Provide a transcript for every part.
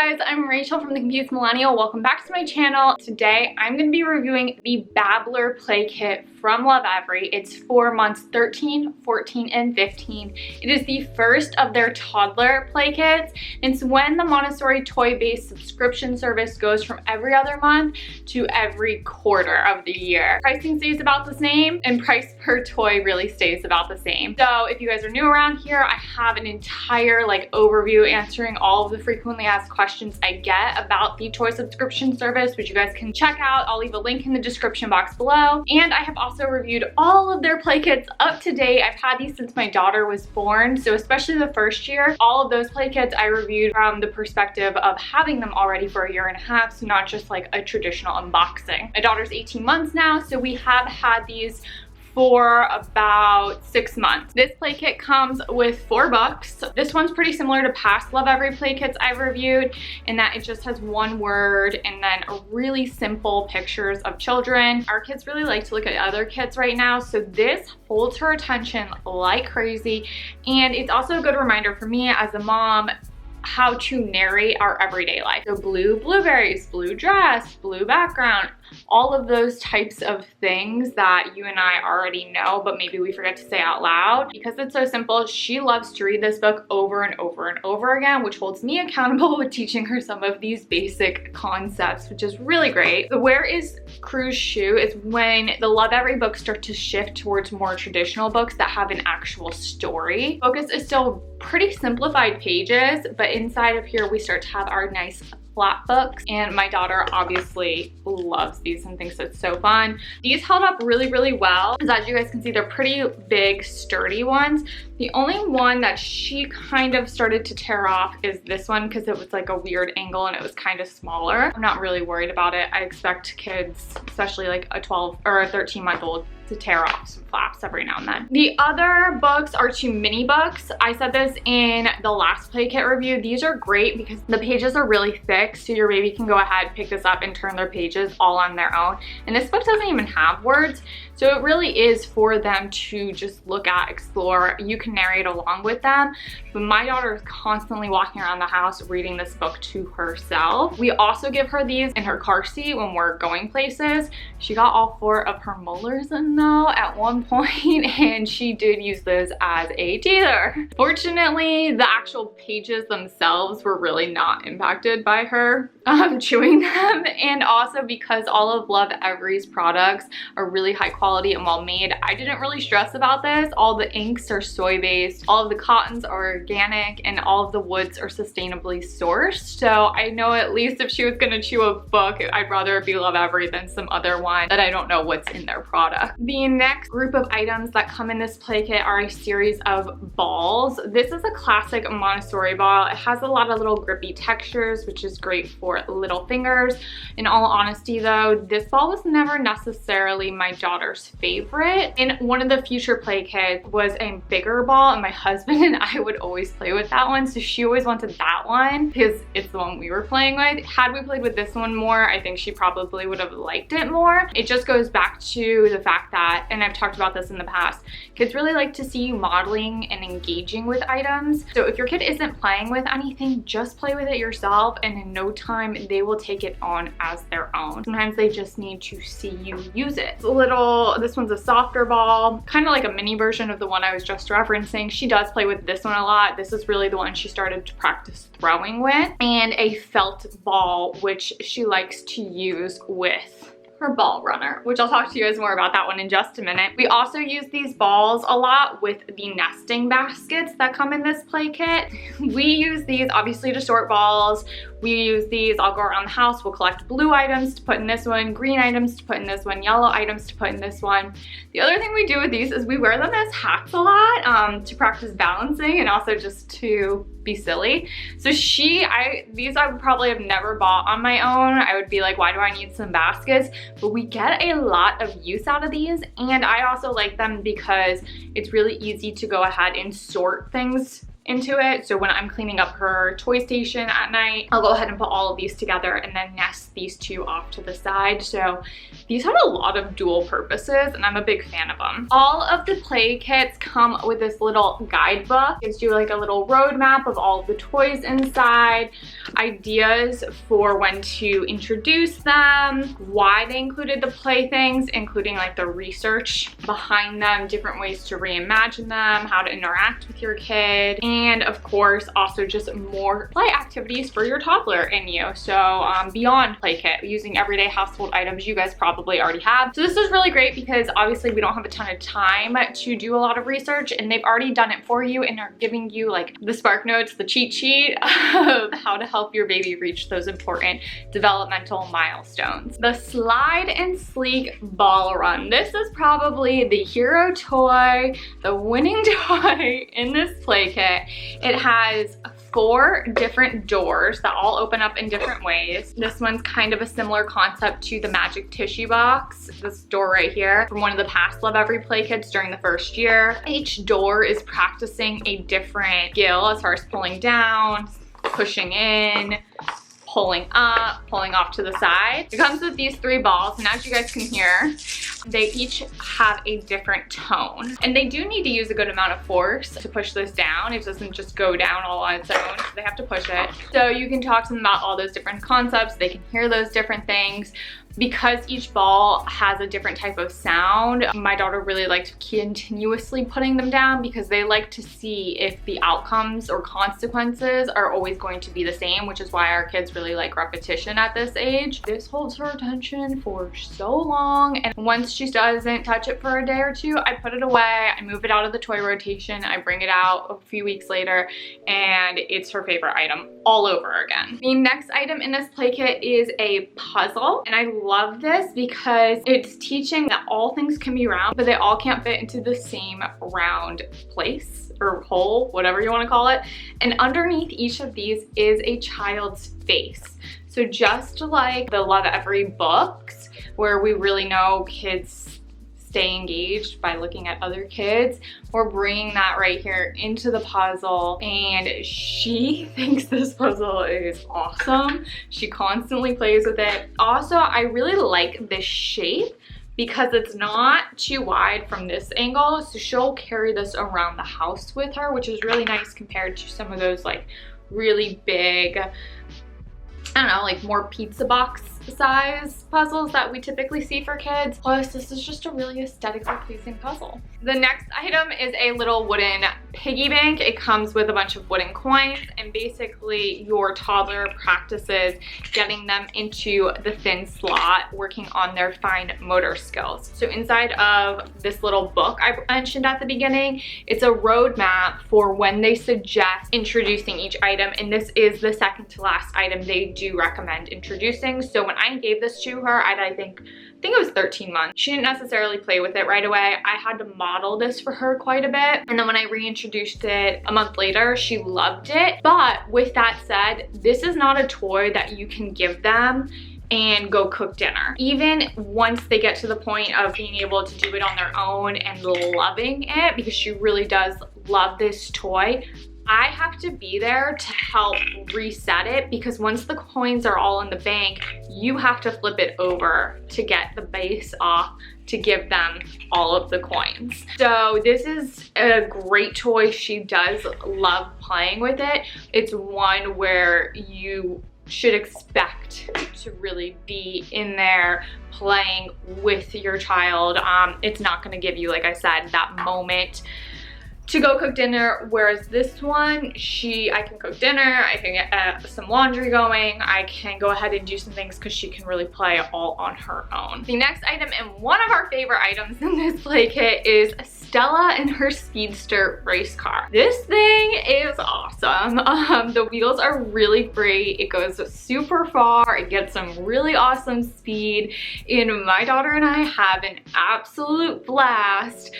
guys, I'm Rachel from the Confused Millennial. Welcome back to my channel. Today I'm going to be reviewing the Babbler Play Kit from Lovevery. It's for months 13, 14, and 15. It is the first of their toddler play kits. It's when the Montessori toy-based subscription service goes from every other month to every quarter of the year. Pricing stays about the same and price per toy really stays about the same. So if you guys are new around here, I have an entire overview answering all of the frequently asked questions I get about the toy subscription service, which you guys can check out. I'll leave a link in the description box below. And I have also reviewed all of their play kits up to date. I've had these since my daughter was born, so especially the first year, all of those play kits I reviewed from the perspective of having them already for a year and a half, so not just like a traditional unboxing. My daughter's 18 months now, so we have had these for about 6 months. This play kit comes with 4 books. This one's pretty similar to past Lovevery play kits I've reviewed in that it just has one word and then really simple pictures of children. Our kids really like to look at other kits right now, so this holds her attention like crazy. And it's also a good reminder for me as a mom how to narrate our everyday life. So blue blueberries, blue dress, blue background, all of those types of things that you and I already know, but maybe we forget to say out loud. Because it's so simple, she loves to read this book over and over and over again, which holds me accountable with teaching her some of these basic concepts, which is really great. The Where is Cruise Shoe is when the Lovevery books start to shift towards more traditional books that have an actual story. Focus is still pretty simplified pages, but inside of here we start to have our nice flat books, and my daughter obviously loves these and thinks it's so fun. These held up really well, because as you guys can see, they're pretty big, sturdy ones. The only one that she kind of started to tear off is this one, because it was like a weird angle and it was kind of smaller. I'm not really worried about it. I expect kids, especially like a 12 or a 13-month-old, to tear off some flaps every now and then. The other books are 2 mini books. I said this in the last play kit review. These are great because the pages are really thick, so your baby can go ahead, pick this up, and turn their pages all on their own. And this book doesn't even have words, so it really is for them to just look at, explore. You can narrate along with them, but my daughter is constantly walking around the house reading this book to herself. We also give her these in her car seat when we're going places. She got all 4 of her molars in though at one point, and she did use this as a teether. Fortunately, the actual pages themselves were really not impacted by her chewing them, and also because all of Lovevery's products are really high quality and well made, I didn't really stress about this. All the inks are soy based, all of the cottons are organic, and all of the woods are sustainably sourced. So I know at least if she was gonna chew a book, I'd rather it be Lovevery than some other one that I don't know what's in their product. The next group of items that come in this play kit are a series of balls. This is a classic Montessori ball. It has a lot of little grippy textures, which is great for little fingers. In all honesty though, this ball was never necessarily my daughter's favorite. In one of the future play kits was a bigger ball, and my husband and I would always play with that one, so she always wanted that one because it's the one we were playing with. Had we played with this one more, I think she probably would have liked it more. It just goes back to the fact that, and I've talked about this in the past, kids really like to see you modeling and engaging with items. So if your kid isn't playing with anything, just play with it yourself, and in no time they will take it on as their own. Sometimes they just need to see you use it. This one's a softer ball, kind of like a mini version of the one I was just referencing. She does play with this one a lot. This is really the one she started to practice throwing with. And a felt ball, which she likes to use with her ball runner, which I'll talk to you guys more about that one in just a minute. We also use these balls a lot with the nesting baskets that come in this play kit. We use these obviously to sort balls. We use these, I'll go around the house, we'll collect blue items to put in this one, green items to put in this one, yellow items to put in this one. The other thing we do with these is we wear them as hats a lot to practice balancing and also just to be silly. So these I would probably have never bought on my own. I would be like, why do I need some baskets? But we get a lot of use out of these, and I also like them because it's really easy to go ahead and sort things into it. So when I'm cleaning up her toy station at night, I'll go ahead and put all of these together and then nest these two off to the side. So these have a lot of dual purposes and I'm a big fan of them. All of the play kits come with this little guidebook. It gives you like a little roadmap of all of the toys inside, ideas for when to introduce them, why they included the playthings, including like the research behind them, different ways to reimagine them, how to interact with your kid, and of course also just more play activities for your toddler and you. So beyond Playkit, using everyday household items you guys probably already have. So this is really great because obviously we don't have a ton of time to do a lot of research, and they've already done it for you and are giving you like the spark notes, the cheat sheet of how to help your baby reach those important developmental milestones. The Slide and Sleek Ball Run. This is probably the hero toy, the winning toy in this play kit. It has 4 different doors that all open up in different ways. This one's kind of a similar concept to the Magic Tissue Box, this door right here, from one of the past Lovevery Play Kits during the first year. Each door is practicing a different skill as far as pulling down, pushing in, pulling up, pulling off to the side. It comes with these 3 balls, and as you guys can hear, they each have a different tone. And they do need to use a good amount of force to push this down. It doesn't just go down all on its own, so they have to push it. So you can talk to them about all those different concepts. They can hear those different things. Because each ball has a different type of sound, my daughter really liked continuously putting them down because they like to see if the outcomes or consequences are always going to be the same, which is why our kids really like repetition at this age. This holds her attention for so long, and once she doesn't touch it for a day or two, I put it away, I move it out of the toy rotation, I bring it out a few weeks later, and it's her favorite item all over again. The next item in this play kit is a puzzle, and I love this because it's teaching that all things can be round, but they all can't fit into the same round place or hole, whatever you want to call it. And underneath each of these is a child's face. So just like the Lovevery books, where we really know kids stay engaged by looking at other kids, we're bringing that right here into the puzzle, and she thinks this puzzle is awesome. She constantly plays with it. Also, I really like this shape because it's not too wide from this angle, so she'll carry this around the house with her, which is really nice compared to some of those like really big, I don't know, like more pizza box size puzzles that we typically see for kids. Plus, this is just a really aesthetically pleasing puzzle. The next item is a little wooden piggy bank. It comes with a bunch of wooden coins, and basically your toddler practices getting them into the thin slot, working on their fine motor skills. So inside of this little book I mentioned at the beginning, it's a roadmap for when they suggest introducing each item, and this is the second to last item they do recommend introducing. So when I gave this to her at I think it was 13 months. She didn't necessarily play with it right away. I had to model this for her quite a bit. And then when I reintroduced it a month later, she loved it. But with that said, this is not a toy that you can give them and go cook dinner. Even once they get to the point of being able to do it on their own and loving it, because she really does love this toy, I have to be there to help reset it, because once the coins are all in the bank, you have to flip it over to get the base off to give them all of the coins. So this is a great toy. She does love playing with it. It's one where you should expect to really be in there playing with your child. It's not gonna give you, like I said, that moment to go cook dinner, whereas this one, I can cook dinner, I can get some laundry going, I can go ahead and do some things because she can really play all on her own. The next item, and one of our favorite items in this play kit, is Stella and her Speedster race car. This thing is awesome. The wheels are really great. It goes super far. It gets some really awesome speed, and my daughter and I have an absolute blast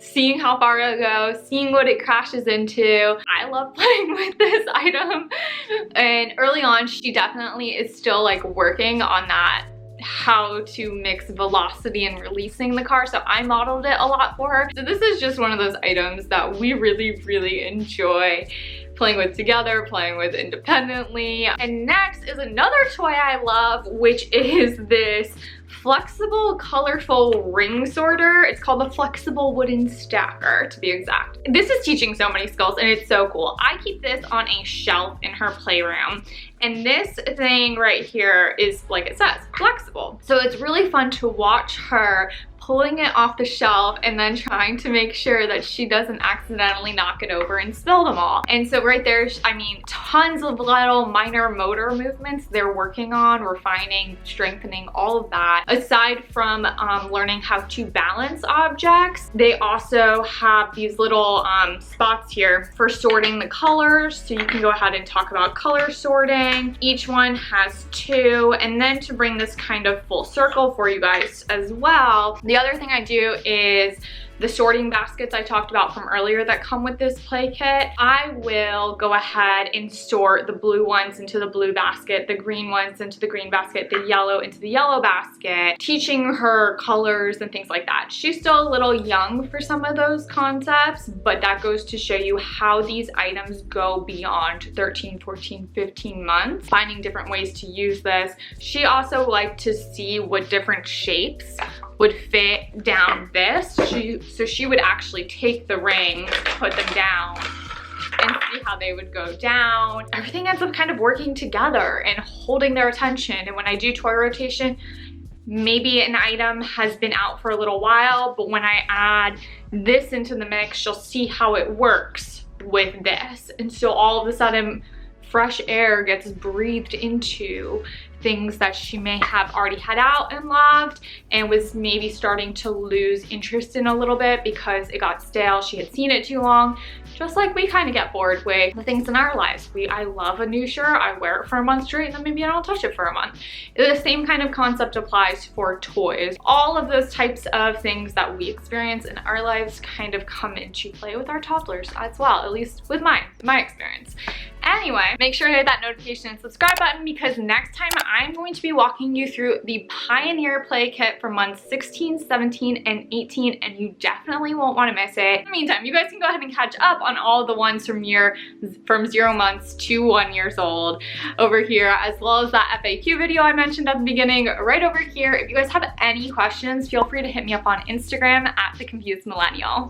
seeing how far it'll go, seeing what it crashes into. I love playing with this item. And early on, she definitely is still like working on that how to mix velocity and releasing the car, so I modeled it a lot for her. So this is just one of those items that we really enjoy playing with together, playing with independently. And next is another toy I love, which is this flexible, colorful ring sorter. It's called the flexible wooden stacker, to be exact. This is teaching so many skills and it's so cool. I keep this on a shelf in her playroom. And this thing right here is, like it says, flexible. So it's really fun to watch her pulling it off the shelf and then trying to make sure that she doesn't accidentally knock it over and spill them all. And so right there, I mean, tons of little minor motor movements they're working on, refining, strengthening, all of that. Aside from learning how to balance objects, they also have these little spots here for sorting the colors. So you can go ahead and talk about color sorting. Each one has 2. And then to bring this kind of full circle for you guys as well, the other thing I do is the sorting baskets I talked about from earlier that come with this play kit. I will go ahead and sort the blue ones into the blue basket, the green ones into the green basket, the yellow into the yellow basket, teaching her colors and things like that. She's still a little young for some of those concepts, but that goes to show you how these items go beyond 13, 14, 15 months, finding different ways to use this. She also liked to see what different shapes would fit down this. So she would actually take the rings, put them down, and see how they would go down. Everything ends up kind of working together and holding their attention. And when I do toy rotation, maybe an item has been out for a little while, but when I add this into the mix, she'll see how it works with this. And so all of a sudden, fresh air gets breathed into things that she may have already had out and loved and was maybe starting to lose interest in a little bit because it got stale. She had seen it too long, just like we kind of get bored with the things in our lives. I love a new shirt, I wear it for a month straight, and then maybe I don't touch it for a month. The same kind of concept applies for toys. All of those types of things that we experience in our lives kind of come into play with our toddlers as well, at least with my experience. Anyway, make sure to hit that notification and subscribe button, because next time I'm going to be walking you through the Pioneer Play Kit for months 16, 17, and 18, and you definitely won't want to miss it. In the meantime, you guys can go ahead and catch up on all the ones from 0 months to 1 year old over here, as well as that FAQ video I mentioned at the beginning right over here. If you guys have any questions, feel free to hit me up on Instagram at the Confused Millennial.